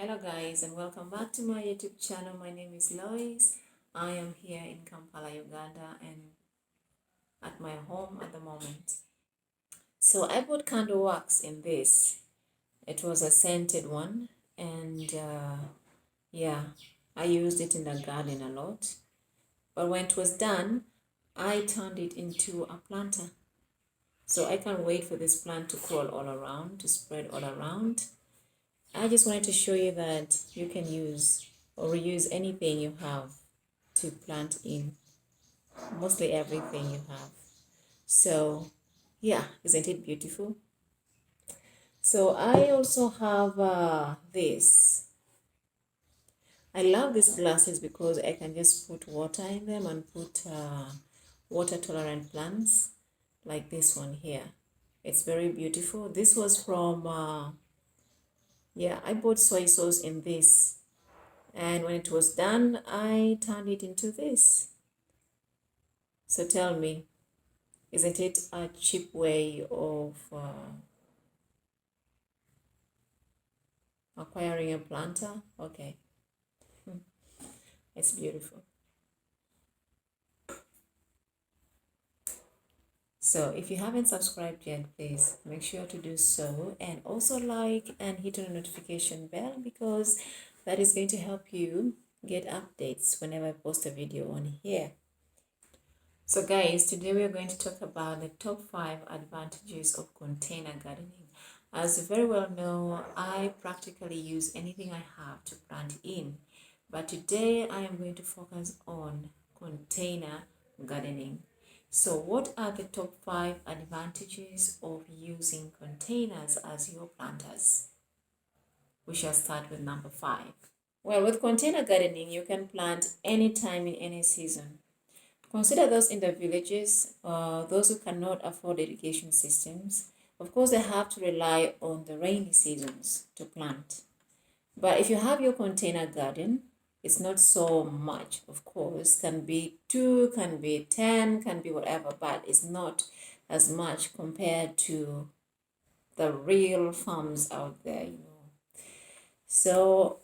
Hello guys and welcome back to my YouTube channel. My name is Lois. I am here in Kampala, Uganda and at my home at the moment. So I bought candle wax in this. It was a scented one and yeah, I used it in the garden a lot. But when it was done, I turned it into a planter. So I can't wait for this plant to crawl all around, to spread all around. I just wanted to show you that you can use or reuse anything you have to plant in, mostly everything you have. So yeah, isn't it beautiful? So I also have this. I love these glasses because I can just put water in them and put water tolerant plants like this one here. It's very beautiful. This was from, I bought soy sauce in this. And when it was done, I turned it into this. So tell me, isn't it a cheap way of acquiring a planter? Okay, it's beautiful. So if you haven't subscribed yet, please make sure to do so, and also like and hit on the notification bell because that is going to help you get updates whenever I post a video on here. So guys, today we are going to talk about the top 5 advantages of container gardening. As you very well know, I practically use anything I have to plant in. But today I am going to focus on container gardening. So what are the top 5 advantages of using containers as your planters? We shall start with number 5. Well, with container gardening, you can plant anytime in any season. Consider those in the villages, those who cannot afford irrigation systems. Of course, they have to rely on the rainy seasons to plant. But if you have your container garden, it's not so much, of course. Can be 2, can be 10, can be whatever, but it's not as much compared to the real farms out there, So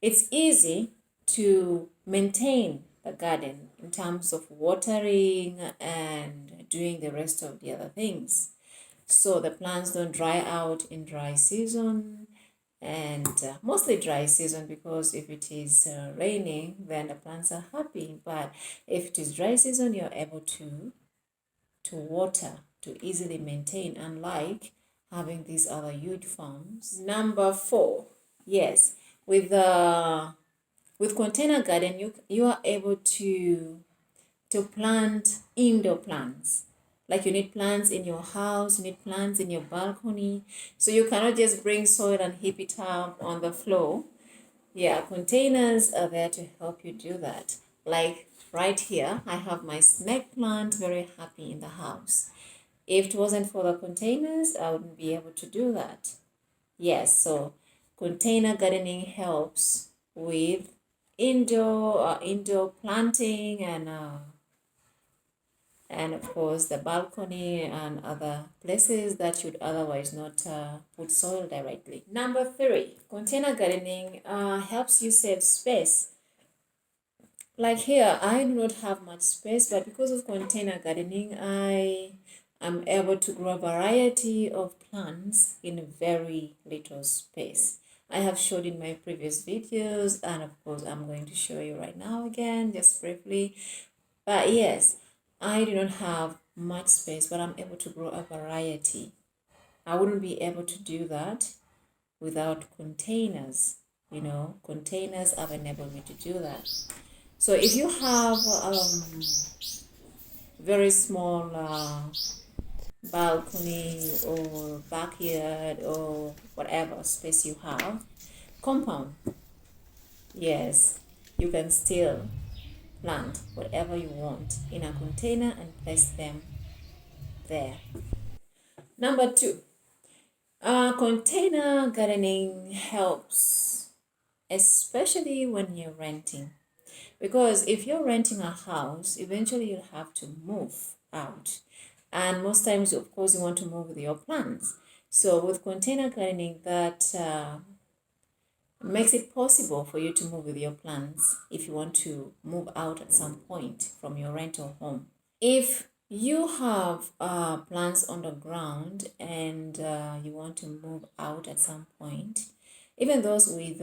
it's easy to maintain the garden in terms of watering and doing the rest of the other things. So the plants don't dry out in dry season and mostly dry season, because if it is raining, then the plants are happy. But if it is dry season, you're able to water, to easily maintain, unlike having these other huge farms. Number 4, yes, with container garden, you are able to plant indoor plants. Like you need plants in your house, you need plants in your balcony. So you cannot just bring soil and heap it up on the floor. Yeah, containers are there to help you do that. Like right here, I have my snake plant very happy in the house. If it wasn't for the containers, I wouldn't be able to do that. Yes, so container gardening helps with indoor planting and of course the balcony and other places that you'd otherwise not put soil directly. Number 3, container gardening helps you save space. Like here, I do not have much space, but because of container gardening, I am able to grow a variety of plants in very little space. I have showed in my previous videos, and of course I'm going to show you right now again, just briefly. But yes, I do not have much space, but I'm able to grow a variety. I wouldn't be able to do that without containers. Containers have enabled me to do that. So if you have very small balcony or backyard or whatever space you have, compound, yes, you can still plant whatever you want in a container and place them there. Number 2, container gardening helps, especially when you're renting. Because if you're renting a house, eventually you'll have to move out. And most times, of course, you want to move with your plants. So with container gardening, that makes it possible for you to move with your plants if you want to move out at some point from your rental home. If you have plants on the ground and you want to move out at some point, even those with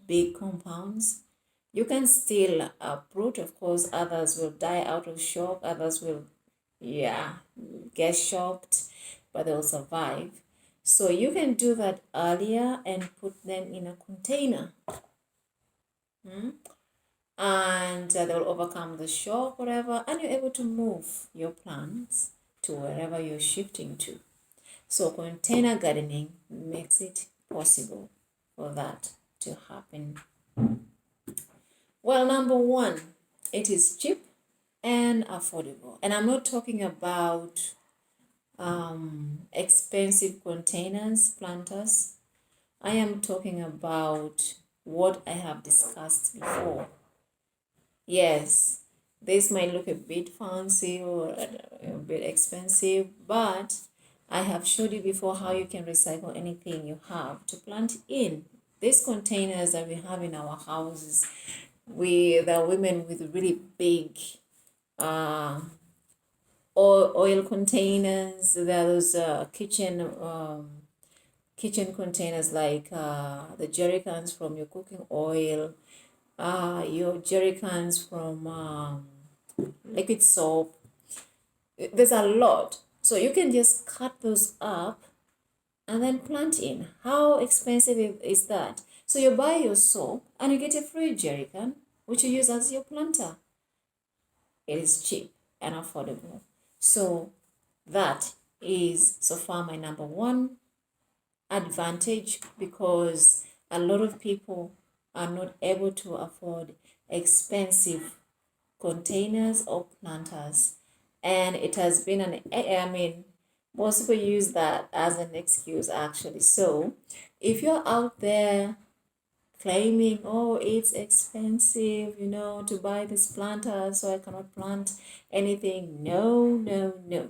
big compounds, you can still uproot. Of course, others will die out of shock, others will, get shocked, but they'll survive. So you can do that earlier and put them in a container. And they'll overcome the shock, whatever, and you're able to move your plants to wherever you're shifting to. So container gardening makes it possible for that to happen. Well, number one, it is cheap and affordable. And I'm not talking about expensive containers, planters. I am talking about what I have discussed before. Yes, this might look a bit fancy or a bit expensive, but I have showed you before how you can recycle anything you have to plant in. These containers that we have in our houses, the women with really big oil containers, there are those kitchen containers like the jerry cans from your cooking oil, your jerry cans from liquid soap. There's a lot. So you can just cut those up and then plant in. How expensive is that? So you buy your soap and you get a free jerry can, which you use as your planter. It is cheap and affordable. So that is so far my number one advantage, because a lot of people are not able to afford expensive containers or planters. And it has been most people use that as an excuse actually. So if you're out there claiming, oh, it's expensive, to buy this planter, so I cannot plant anything. No, no, no.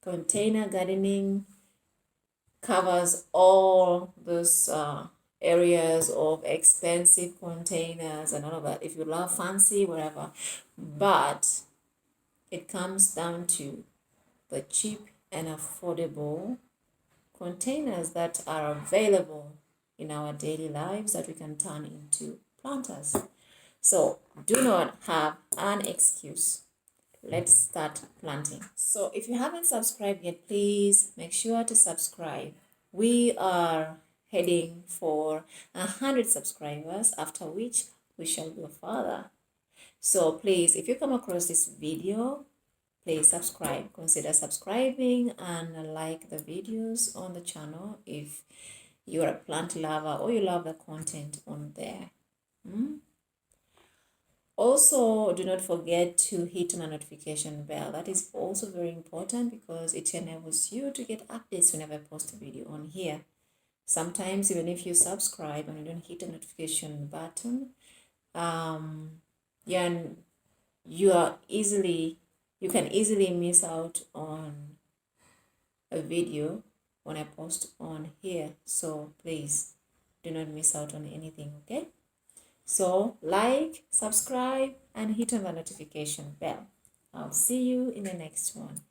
Container gardening covers all those areas of expensive containers and all of that. If you love fancy, whatever. But it comes down to the cheap and affordable containers that are available in our daily lives that we can turn into planters. So do not have an excuse. Let's start planting. So if you haven't subscribed yet, please make sure to subscribe. We are heading for 100 subscribers, after which we shall go further. So please, if you come across this video, please subscribe. Consider subscribing and like the videos on the channel if you're a plant lover or you love the content on there. Also, do not forget to hit on the notification bell. That is also very important because it enables you to get updates whenever I post a video on here. Sometimes even if you subscribe and you don't hit the notification button, you can easily miss out on a video when I post on here. So please do not miss out on anything, okay? So like, subscribe, and hit on the notification bell. I'll see you in the next one.